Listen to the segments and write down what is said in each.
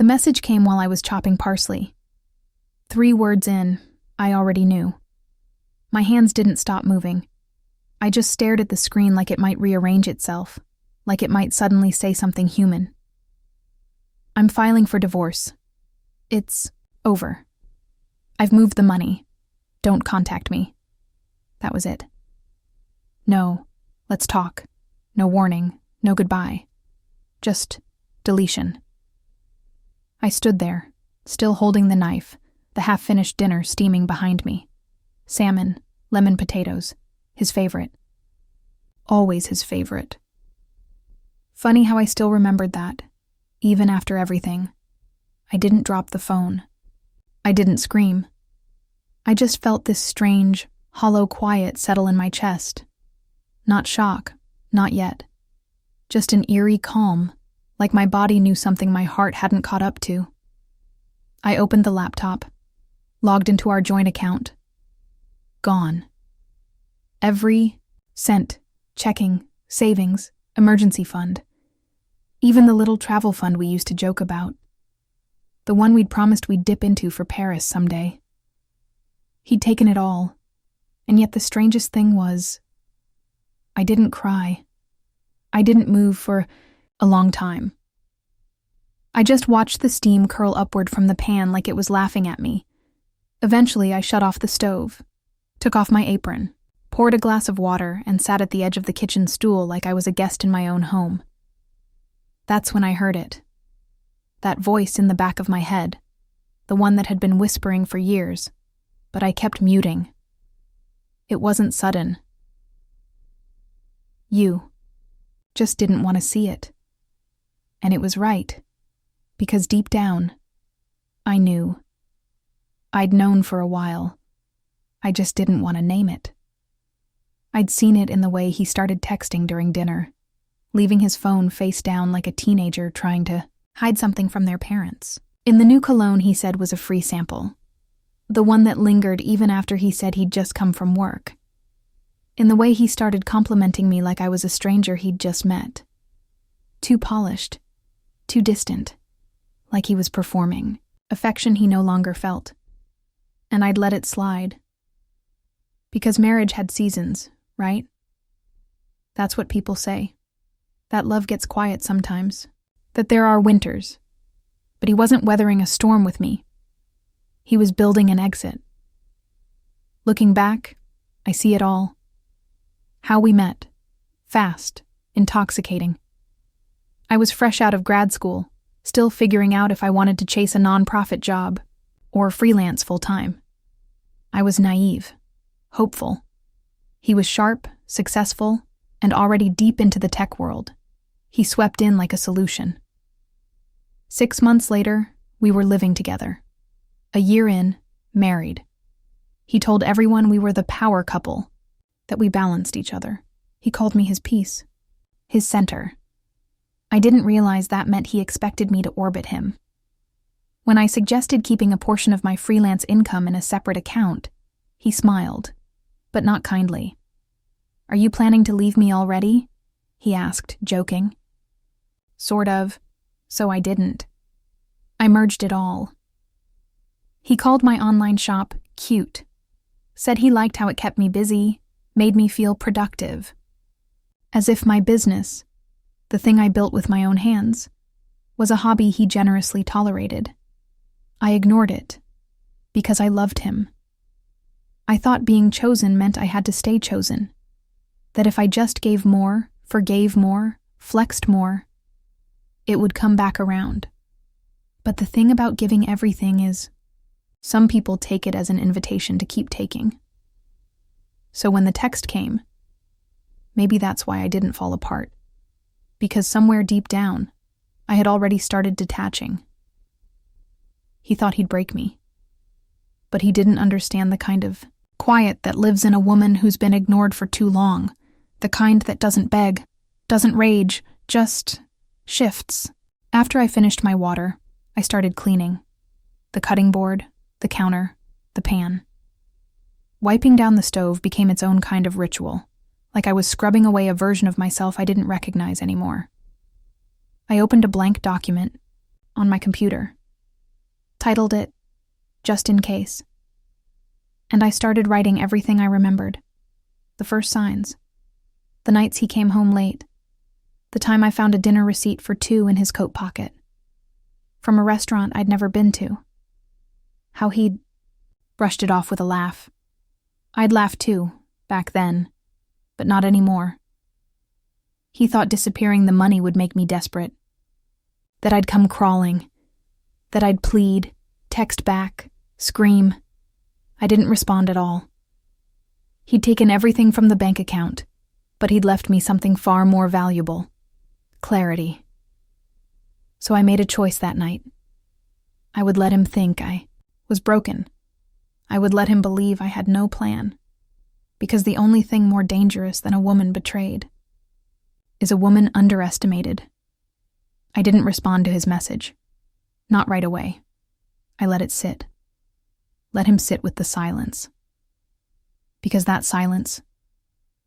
message came while I was chopping parsley. 3 words in, I already knew. My hands didn't stop moving. I just stared at the screen like it might rearrange itself, like it might suddenly say something human. I'm filing for divorce. It's over. I've moved the money. Don't contact me. That was it. No, let's talk. No warning, no goodbye. Just deletion. I stood there, still holding the knife, the half-finished dinner steaming behind me. Salmon, lemon potatoes, his favorite. Always his favorite. Funny how I still remembered that, even after everything. I didn't drop the phone. I didn't scream. I just felt this strange, hollow quiet settle in my chest. Not shock, not yet. Just an eerie calm, like my body knew something my heart hadn't caught up to. I opened the laptop, logged into our joint account. Gone. Every cent, checking, savings, emergency fund. Even the little travel fund we used to joke about. The one we'd promised we'd dip into for Paris someday. He'd taken it all, and yet the strangest thing was, I didn't cry. I didn't move for a long time. I just watched the steam curl upward from the pan like it was laughing at me. Eventually, I shut off the stove, took off my apron, poured a glass of water, and sat at the edge of the kitchen stool like I was a guest in my own home. That's when I heard it. That voice in the back of my head, the one that had been whispering for years, but I kept muting. It wasn't sudden. You just didn't want to see it. And it was right, because deep down, I knew. I'd known for a while. I just didn't want to name it. I'd seen it in the way he started texting during dinner, leaving his phone face down like a teenager trying to hide something from their parents. In the new cologne he said was a free sample, the one that lingered even after he said he'd just come from work. In the way he started complimenting me like I was a stranger he'd just met. Too polished, too distant, like he was performing, affection he no longer felt. And I'd let it slide. Because marriage had seasons, right? That's what people say. That love gets quiet sometimes. That there are winters. But he wasn't weathering a storm with me. He was building an exit. Looking back, I see it all. How we met. Fast. Intoxicating. I was fresh out of grad school, still figuring out if I wanted to chase a nonprofit job or freelance full-time. I was naive, hopeful. He was sharp, successful, and already deep into the tech world. He swept in like a solution. 6 months later, we were living together. A year in, married. He told everyone we were the power couple, that we balanced each other. He called me his piece, his center. I didn't realize that meant he expected me to orbit him. When I suggested keeping a portion of my freelance income in a separate account, he smiled, but not kindly. "Are you planning to leave me already?" he asked, joking. Sort of, so I didn't. I merged it all. He called my online shop cute, said he liked how it kept me busy, made me feel productive. As if my business, the thing I built with my own hands, was a hobby he generously tolerated. I ignored it, because I loved him. I thought being chosen meant I had to stay chosen, that if I just gave more, forgave more, flexed more, it would come back around. But the thing about giving everything is, some people take it as an invitation to keep taking. So when the text came, maybe that's why I didn't fall apart, because somewhere deep down, I had already started detaching. He thought he'd break me. But he didn't understand the kind of quiet that lives in a woman who's been ignored for too long, the kind that doesn't beg, doesn't rage, just shifts. After I finished my water, I started cleaning. The cutting board, the counter, the pan. Wiping down the stove became its own kind of ritual, like I was scrubbing away a version of myself I didn't recognize anymore. I opened a blank document on my computer. titled it, Just in Case. And I started writing everything I remembered. The first signs. The nights he came home late. The time I found a dinner receipt for 2 in his coat pocket. From a restaurant I'd never been to. How he'd brushed it off with a laugh. I'd laughed too, back then, but not anymore. He thought disappearing the money would make me desperate. That I'd come crawling. That I'd plead, text back, scream. I didn't respond at all. He'd taken everything from the bank account, but he'd left me something far more valuable. Clarity. So I made a choice that night. I would let him think I was broken. I would let him believe I had no plan. Because the only thing more dangerous than a woman betrayed is a woman underestimated. I didn't respond to his message. Not right away. I let it sit. Let him sit with the silence. Because that silence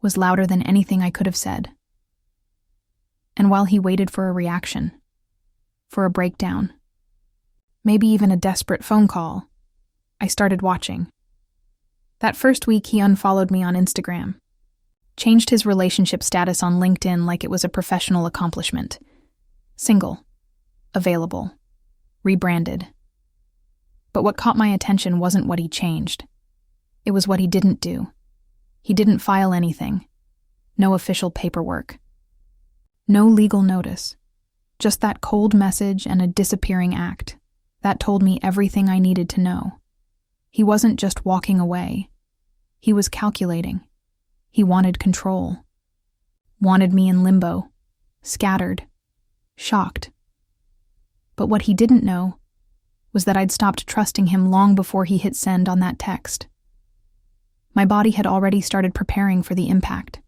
was louder than anything I could have said. And while he waited for a reaction, for a breakdown, maybe even a desperate phone call, I started watching. That first week he unfollowed me on Instagram, changed his relationship status on LinkedIn like it was a professional accomplishment. Single, available, rebranded. But what caught my attention wasn't what he changed. It was what he didn't do. He didn't file anything. No official paperwork. No legal notice. Just that cold message and a disappearing act. That told me everything I needed to know. He wasn't just walking away. He was calculating. He wanted control. Wanted me in limbo. Scattered. Shocked. But what he didn't know was that I'd stopped trusting him long before he hit send on that text. My body had already started preparing for the impact.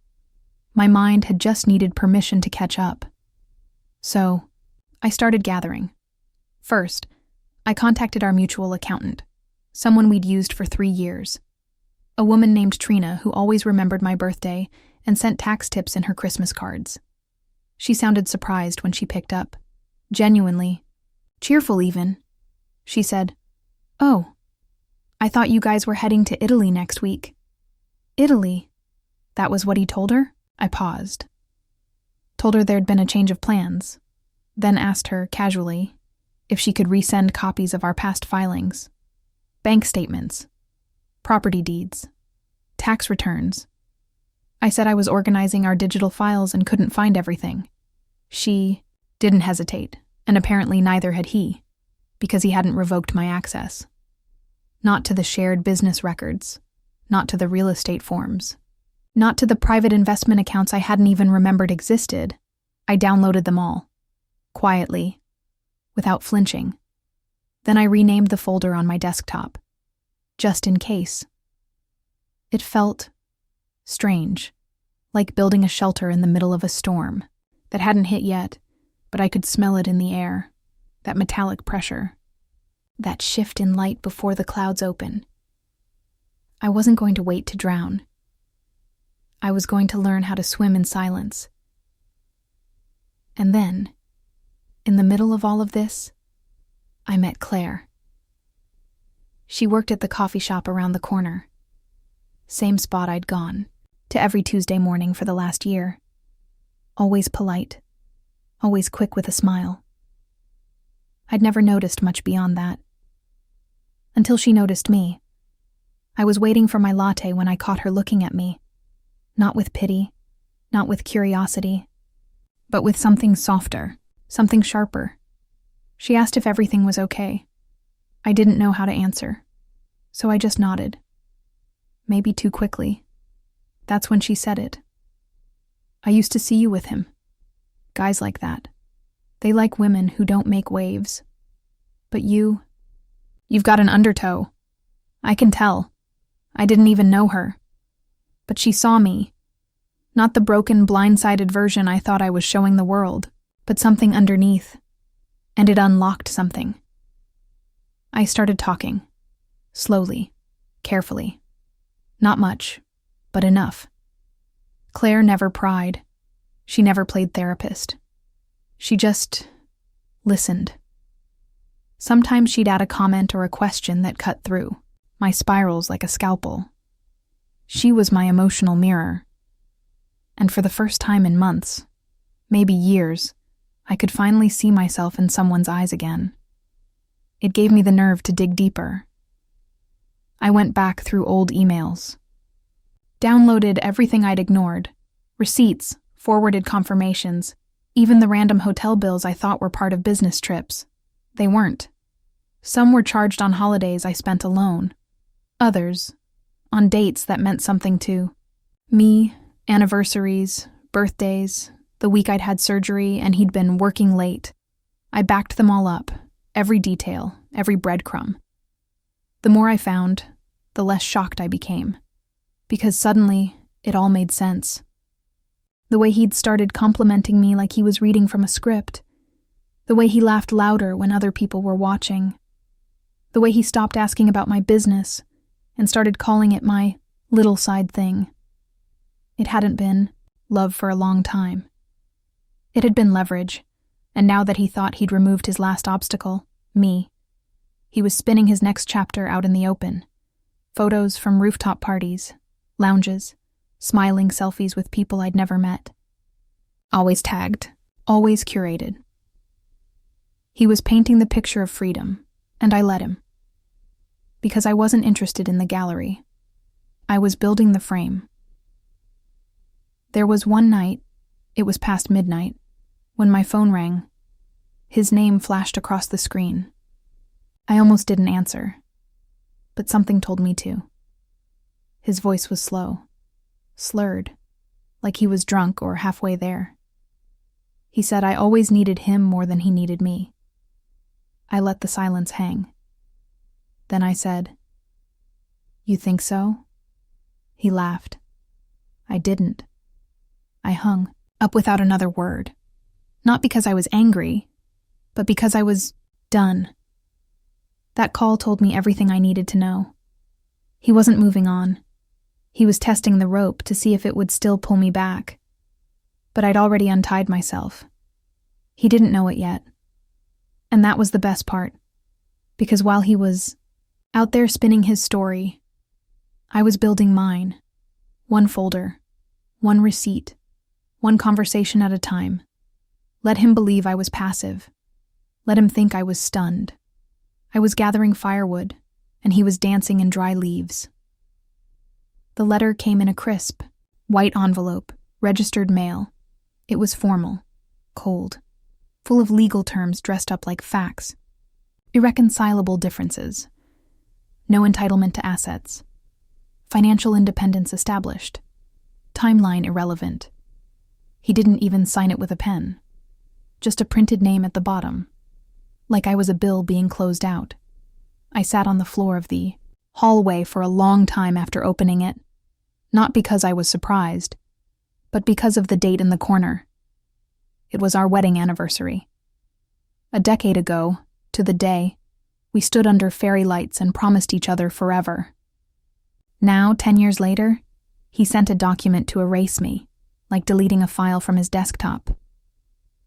My mind had just needed permission to catch up. So, I started gathering. First, I contacted our mutual accountant, someone we'd used for 3 years. A woman named Trina who always remembered my birthday and sent tax tips in her Christmas cards. She sounded surprised when she picked up. Genuinely. Cheerful even. She said, "Oh, I thought you guys were heading to Italy next week." Italy? That was what he told her? I paused. Told her there'd been a change of plans. Then asked her, casually, if she could resend copies of our past filings. Bank statements. Property deeds. Tax returns. I said I was organizing our digital files and couldn't find everything. She didn't hesitate, and apparently neither had he, because he hadn't revoked my access. Not to the shared business records, not to the real estate forms, not to the private investment accounts I hadn't even remembered existed. I downloaded them all, quietly, without flinching. Then I renamed the folder on my desktop, Just in Case. It felt strange, like building a shelter in the middle of a storm that hadn't hit yet, but I could smell it in the air, that metallic pressure, that shift in light before the clouds open. I wasn't going to wait to drown. I was going to learn how to swim in silence. And then, in the middle of all of this, I met Claire. She worked at the coffee shop around the corner. Same spot I'd gone to every Tuesday morning for the last year. Always polite, always quick with a smile. I'd never noticed much beyond that. Until she noticed me. I was waiting for my latte when I caught her looking at me. Not with pity, not with curiosity, but with something softer, something sharper. She asked if everything was okay. I didn't know how to answer, so I just nodded. Maybe too quickly. That's when she said it. "I used to see you with him. Guys like that. They like women who don't make waves. But you've got an undertow. I can tell. I didn't even know her. But she saw me. Not the broken, blindsided version I thought I was showing the world, but something underneath. And it unlocked something." I started talking. Slowly. Carefully. Not much, but enough. Claire never pried. She never played therapist. She just listened. Sometimes she'd add a comment or a question that cut through my spirals like a scalpel. She was my emotional mirror. And for the first time in months, maybe years, I could finally see myself in someone's eyes again. It gave me the nerve to dig deeper. I went back through old emails, downloaded everything I'd ignored, receipts, forwarded confirmations, even the random hotel bills I thought were part of business trips. They weren't. Some were charged on holidays I spent alone. Others, on dates that meant something to me, anniversaries, birthdays, the week I'd had surgery and he'd been working late. I backed them all up, every detail, every breadcrumb. The more I found, the less shocked I became, because suddenly it all made sense. The way he'd started complimenting me like he was reading from a script, the way he laughed louder when other people were watching, the way he stopped asking about my business and started calling it my little side thing. It hadn't been love for a long time. It had been leverage, and now that he thought he'd removed his last obstacle, me, he was spinning his next chapter out in the open. Photos from rooftop parties, lounges, smiling selfies with people I'd never met. Always tagged, always curated. He was painting the picture of freedom, and I let him. Because I wasn't interested in the gallery. I was building the frame. There was one night, it was past midnight, when my phone rang. His name flashed across the screen. I almost didn't answer, but something told me to. His voice was slow, slurred, like he was drunk or halfway there. He said I always needed him more than he needed me. I let the silence hang. Then I said, "You think so?" He laughed. I didn't. I hung up without another word. Not because I was angry, but because I was done. That call told me everything I needed to know. He wasn't moving on. He was testing the rope to see if it would still pull me back. But I'd already untied myself. He didn't know it yet. And that was the best part, because while he was out there spinning his story, I was building mine. One folder, one receipt, one conversation at a time. Let him believe I was passive. Let him think I was stunned. I was gathering firewood, and he was dancing in dry leaves. The letter came in a crisp, white envelope, registered mail. It was formal, cold, full of legal terms dressed up like facts. Irreconcilable differences. No entitlement to assets. Financial independence established. Timeline irrelevant. He didn't even sign it with a pen. Just a printed name at the bottom. Like I was a bill being closed out. I sat on the floor of the hallway for a long time after opening it, not because I was surprised, but because of the date in the corner. It was our wedding anniversary. A decade ago, to the day, we stood under fairy lights and promised each other forever. Now, 10 years later, he sent a document to erase me, like deleting a file from his desktop.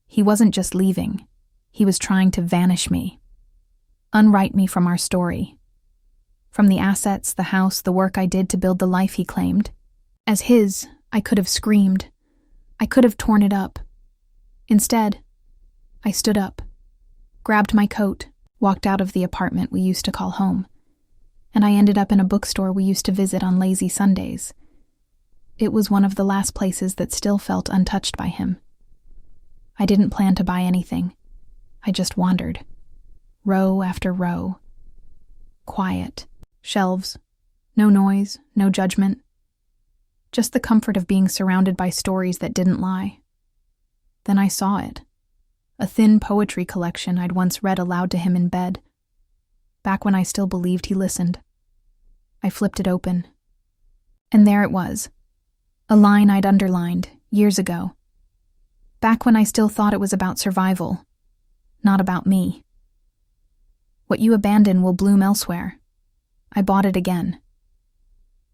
He wasn't just leaving. He was trying to vanish me, unwrite me from our story, from the assets, the house, the work I did to build the life he claimed. As his, I could have screamed. I could have torn it up. Instead, I stood up, grabbed my coat, walked out of the apartment we used to call home, and I ended up in a bookstore we used to visit on lazy Sundays. It was one of the last places that still felt untouched by him. I didn't plan to buy anything. I just wandered. Row after row. Quiet. Shelves. No noise, no judgment. Just the comfort of being surrounded by stories that didn't lie. Then I saw it. A thin poetry collection I'd once read aloud to him in bed. Back when I still believed he listened. I flipped it open. And there it was. A line I'd underlined years ago. Back when I still thought it was about survival. Not about me. What you abandon will bloom elsewhere. I bought it again.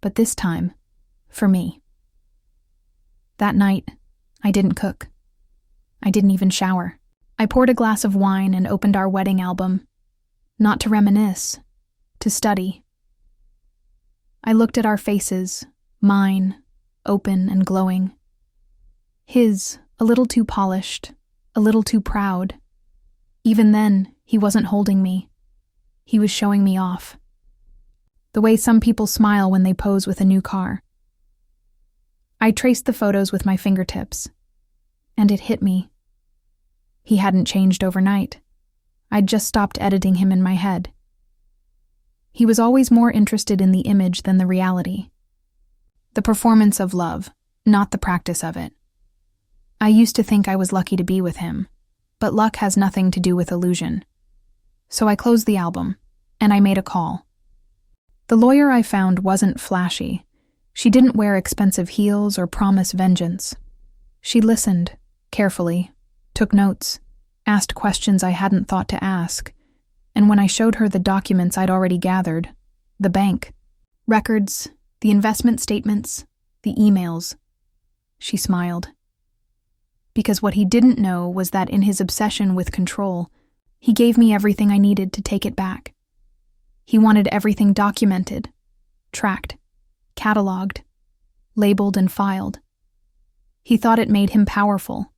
But this time, for me. That night, I didn't cook. I didn't even shower. I poured a glass of wine and opened our wedding album. Not to reminisce, to study. I looked at our faces, mine, open and glowing. His, a little too polished, a little too proud. Even then, he wasn't holding me. He was showing me off. The way some people smile when they pose with a new car. I traced the photos with my fingertips, and it hit me. He hadn't changed overnight. I'd just stopped editing him in my head. He was always more interested in the image than the reality. The performance of love, not the practice of it. I used to think I was lucky to be with him, but luck has nothing to do with illusion. So I closed the album, and I made a call. The lawyer I found wasn't flashy. She didn't wear expensive heels or promise vengeance. She listened, carefully, took notes, asked questions I hadn't thought to ask, and when I showed her the documents I'd already gathered, the bank, records, the investment statements, the emails, she smiled. Because what he didn't know was that in his obsession with control, he gave me everything I needed to take it back. He wanted everything documented, tracked, cataloged, labeled and filed. He thought it made him powerful,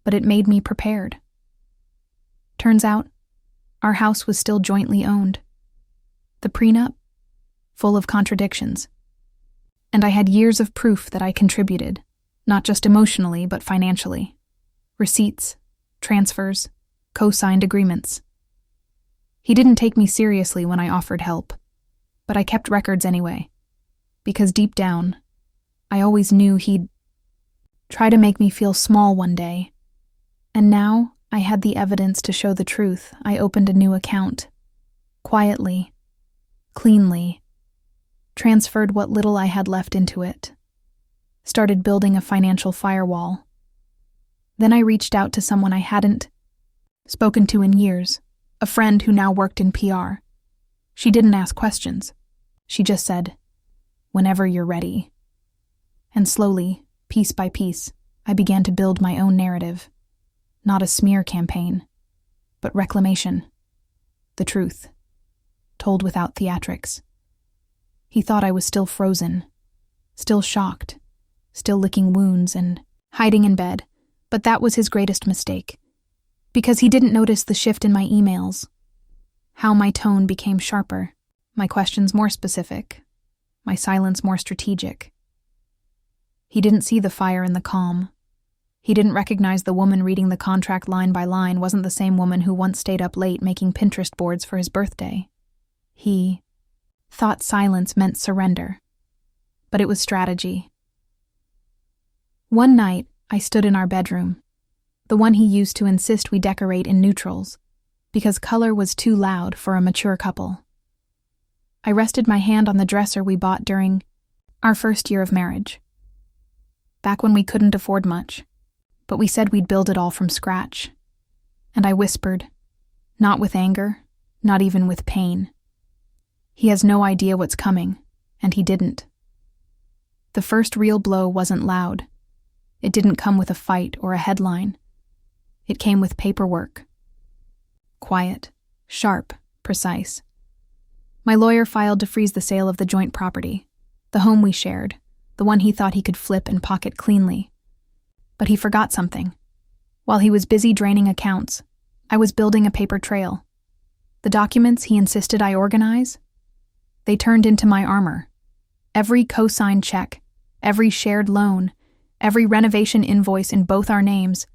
but it made me prepared. Turns out, our house was still jointly owned. The prenup, full of contradictions. And I had years of proof that I contributed, not just emotionally but financially. Receipts, transfers, co-signed agreements. He didn't take me seriously when I offered help, but I kept records anyway, because deep down, I always knew he'd try to make me feel small one day. And now I had the evidence to show the truth. I opened a new account. Quietly, cleanly, transferred what little I had left into it. Started building a financial firewall. Then I reached out to someone I hadn't spoken to in years, a friend who now worked in PR. She didn't ask questions. She just said, "Whenever you're ready." And slowly, piece by piece, I began to build my own narrative. Not a smear campaign, but reclamation. The truth, told without theatrics. He thought I was still frozen, still shocked, still licking wounds and hiding in bed, but that was his greatest mistake. Because he didn't notice the shift in my emails, how my tone became sharper, my questions more specific, my silence more strategic. He didn't see the fire in the calm. He didn't recognize the woman reading the contract line by line wasn't the same woman who once stayed up late making Pinterest boards for his birthday. He thought silence meant surrender, but it was strategy. One night, I stood in our bedroom, the one he used to insist we decorate in neutrals, because color was too loud for a mature couple. I rested my hand on the dresser we bought during our first year of marriage. Back when we couldn't afford much, but we said we'd build it all from scratch. And I whispered, not with anger, not even with pain. He has no idea what's coming, and he didn't. The first real blow wasn't loud. It didn't come with a fight or a headline. It came with paperwork. Quiet, sharp, precise. My lawyer filed to freeze the sale of the joint property, the home we shared, the one he thought he could flip and pocket cleanly. But he forgot something. While he was busy draining accounts, I was building a paper trail. The documents he insisted I organize, they turned into my armor. Every co-signed check, every shared loan, every renovation invoice in both our names,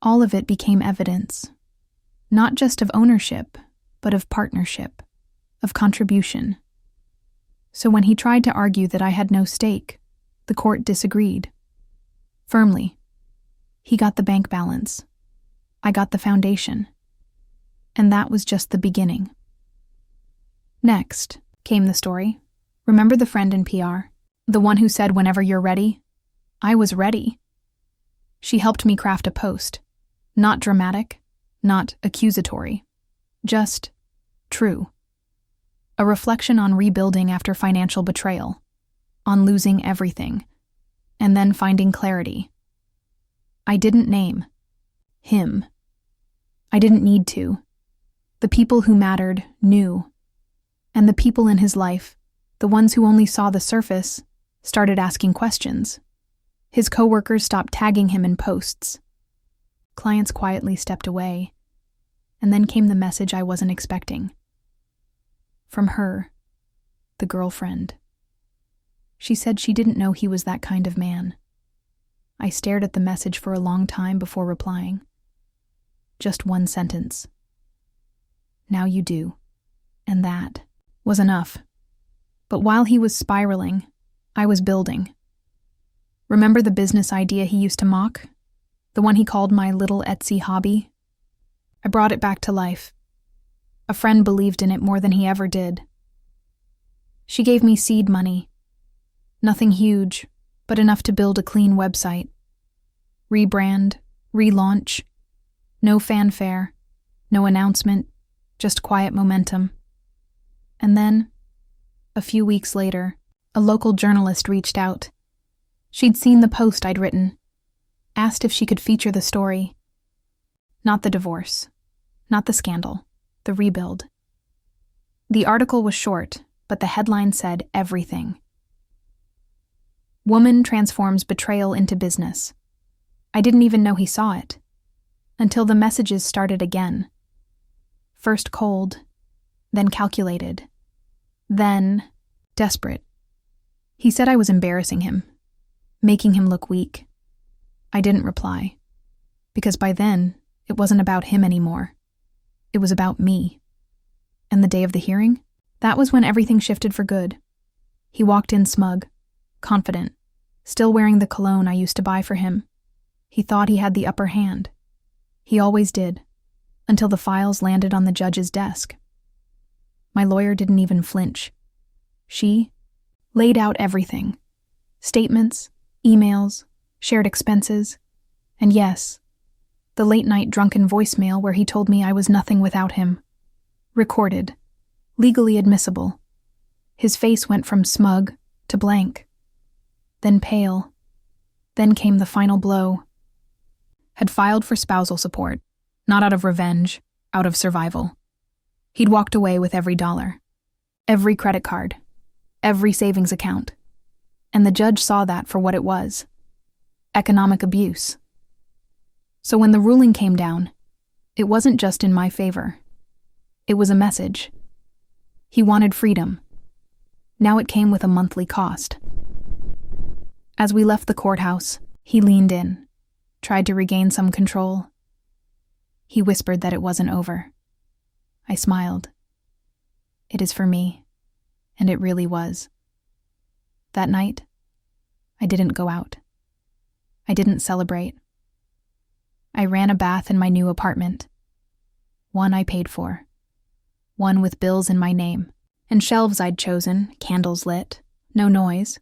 all of it became evidence. Not just of ownership, but of partnership, of contribution. So when he tried to argue that I had no stake, the court disagreed. Firmly. He got the bank balance. I got the foundation. And that was just the beginning. Next came the story. Remember the friend in PR? The one who said, "Whenever you're ready"? I was ready. She helped me craft a post. Not dramatic, not accusatory. Just true. A reflection on rebuilding after financial betrayal. On losing everything. And then finding clarity. I didn't name him. I didn't need to. The people who mattered knew. And the people in his life, the ones who only saw the surface, started asking questions. His coworkers stopped tagging him in posts. Clients quietly stepped away. And then came the message I wasn't expecting. From her, the girlfriend. She said she didn't know he was that kind of man. I stared at the message for a long time before replying. Just one sentence. Now you do. And that was enough. But while he was spiraling, I was building. Remember the business idea he used to mock? The one he called my little Etsy hobby? I brought it back to life. A friend believed in it more than he ever did. She gave me seed money. Nothing huge, but enough to build a clean website. Rebrand, relaunch. No fanfare, no announcement, just quiet momentum. And then, a few weeks later, a local journalist reached out. She'd seen the post I'd written, asked if she could feature the story. Not the divorce, not the scandal, the rebuild. The article was short, but the headline said everything. Woman transforms betrayal into business. I didn't even know he saw it, until the messages started again. First cold, then calculated, then desperate. He said I was embarrassing him, making him look weak. I didn't reply, because by then, it wasn't about him anymore. It was about me. And the day of the hearing? That was when everything shifted for good. He walked in smug, confident, still wearing the cologne I used to buy for him. He thought he had the upper hand. He always did, until the files landed on the judge's desk. My lawyer didn't even flinch. She laid out everything. Statements, emails, shared expenses, and yes, the late-night drunken voicemail where he told me I was nothing without him. Recorded. Legally admissible. His face went from smug to blank. Then pale. Then came the final blow. Had filed for spousal support, not out of revenge, out of survival. He'd walked away with every dollar, every credit card, every savings account. And the judge saw that for what it was. Economic abuse. So when the ruling came down, it wasn't just in my favor. It was a message. He wanted freedom. Now it came with a monthly cost. As we left the courthouse, he leaned in, tried to regain some control. He whispered that it wasn't over. I smiled. It is for me, and it really was. That night, I didn't go out. I didn't celebrate. I ran a bath in my new apartment. One I paid for. One with bills in my name, and shelves I'd chosen, candles lit, no noise,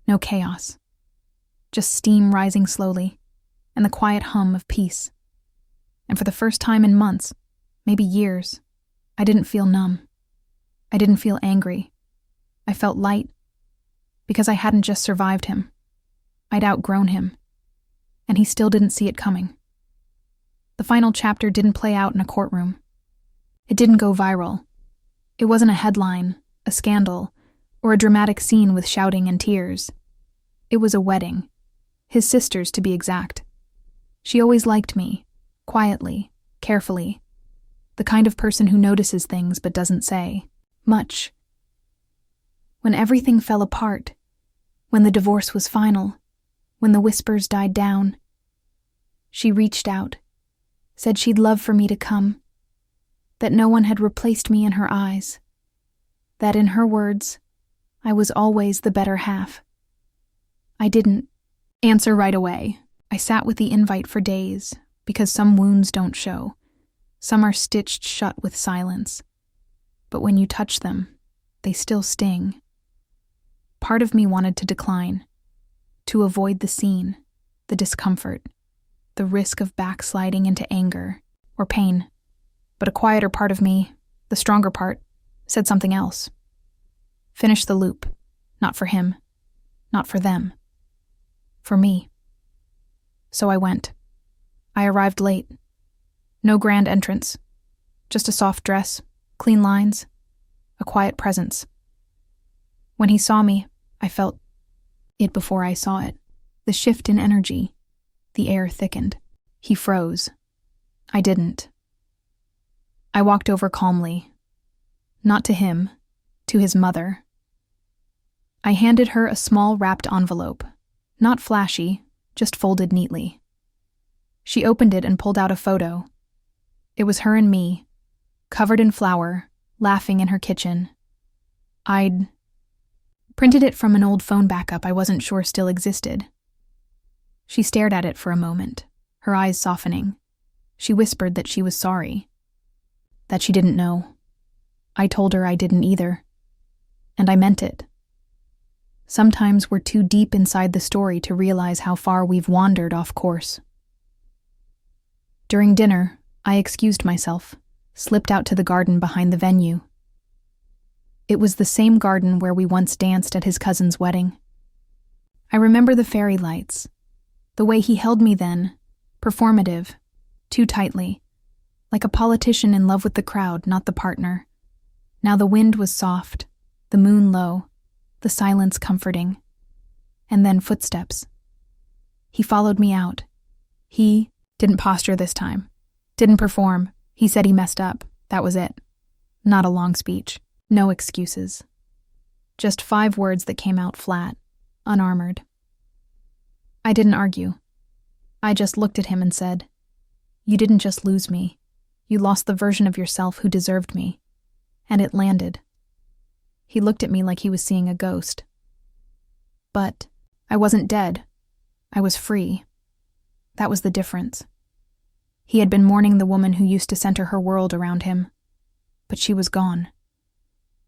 no chaos. Just steam rising slowly, and the quiet hum of peace. And for the first time in months, maybe years, I didn't feel numb. I didn't feel angry. I felt light, because I hadn't just survived him. I'd outgrown him, and he still didn't see it coming. The final chapter didn't play out in a courtroom. It didn't go viral. It wasn't a headline, a scandal, or a dramatic scene with shouting and tears. It was a wedding. His sister's, to be exact. She always liked me, quietly, carefully. The kind of person who notices things but doesn't say much. When everything fell apart, when the divorce was final, when the whispers died down, she reached out, said she'd love for me to come, that no one had replaced me in her eyes, that in her words, I was always the better half. I didn't answer right away. I sat with the invite for days, because some wounds don't show. Some are stitched shut with silence. But when you touch them, they still sting. Part of me wanted to decline, to avoid the scene, the discomfort, the risk of backsliding into anger or pain. But a quieter part of me, the stronger part, said something else. Finish the loop. Not for him. Not for them. For me. So I went. I arrived late. No grand entrance. Just a soft dress, clean lines, a quiet presence. When he saw me, I felt it before I saw it. The shift in energy. The air thickened. He froze. I didn't. I walked over calmly. Not to him, to his mother. I handed her a small wrapped envelope. Not flashy, just folded neatly. She opened it and pulled out a photo. It was her and me, covered in flour, laughing in her kitchen. I'd printed it from an old phone backup I wasn't sure still existed. She stared at it for a moment, her eyes softening. She whispered that she was sorry, that she didn't know. I told her I didn't either, and I meant it. Sometimes we're too deep inside the story to realize how far we've wandered off course. During dinner, I excused myself, slipped out to the garden behind the venue. It was the same garden where we once danced at his cousin's wedding. I remember the fairy lights, the way he held me then, performative, too tightly, like a politician in love with the crowd, not the partner. Now the wind was soft, the moon low, the silence comforting. And then footsteps. He followed me out. He didn't posture this time. Didn't perform. He said he messed up. That was it. Not a long speech. No excuses. Just 5 words that came out flat, unarmored. I didn't argue. I just looked at him and said, "You didn't just lose me. You lost the version of yourself who deserved me." And it landed. He looked at me like he was seeing a ghost. But I wasn't dead. I was free. That was the difference. He had been mourning the woman who used to center her world around him. But she was gone.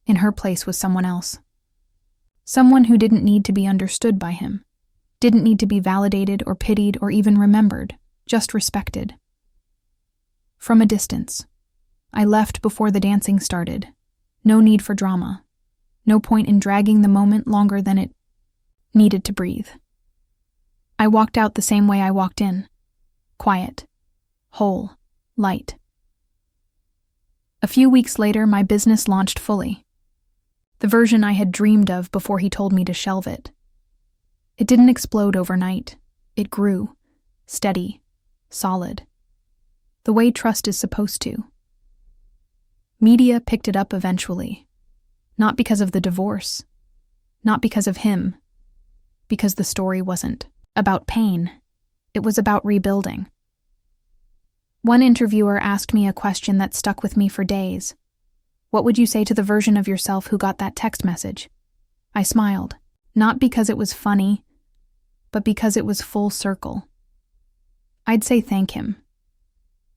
In her place was someone else. Someone who didn't need to be understood by him. Didn't need to be validated or pitied or even remembered. Just respected. From a distance. I left before the dancing started. No need for drama. No point in dragging the moment longer than it needed to breathe. I walked out the same way I walked in. Quiet. Whole. Light. A few weeks later, my business launched fully. The version I had dreamed of before he told me to shelve it. It didn't explode overnight. It grew. Steady. Solid. The way trust is supposed to. Media picked it up eventually. Not because of the divorce. Not because of him. Because the story wasn't about pain. It was about rebuilding. One interviewer asked me a question that stuck with me for days. What would you say to the version of yourself who got that text message? I smiled, not because it was funny, but because it was full circle. I'd say thank him.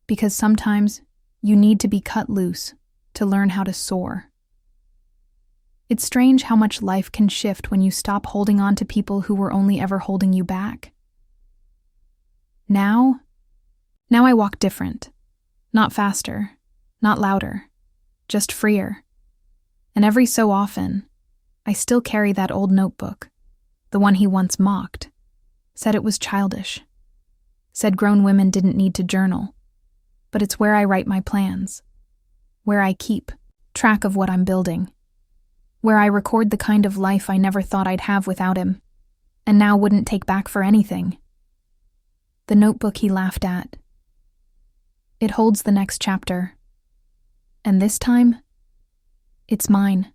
Because sometimes you need to be cut loose to learn how to soar. It's strange how much life can shift when you stop holding on to people who were only ever holding you back. Now I walk different. Not faster, not louder, just freer. And every so often, I still carry that old notebook, the one he once mocked, said it was childish, said grown women didn't need to journal, but it's where I write my plans, where I keep track of what I'm building, where I record the kind of life I never thought I'd have without him, and now wouldn't take back for anything. The notebook he laughed at. It holds the next chapter. And this time, it's mine.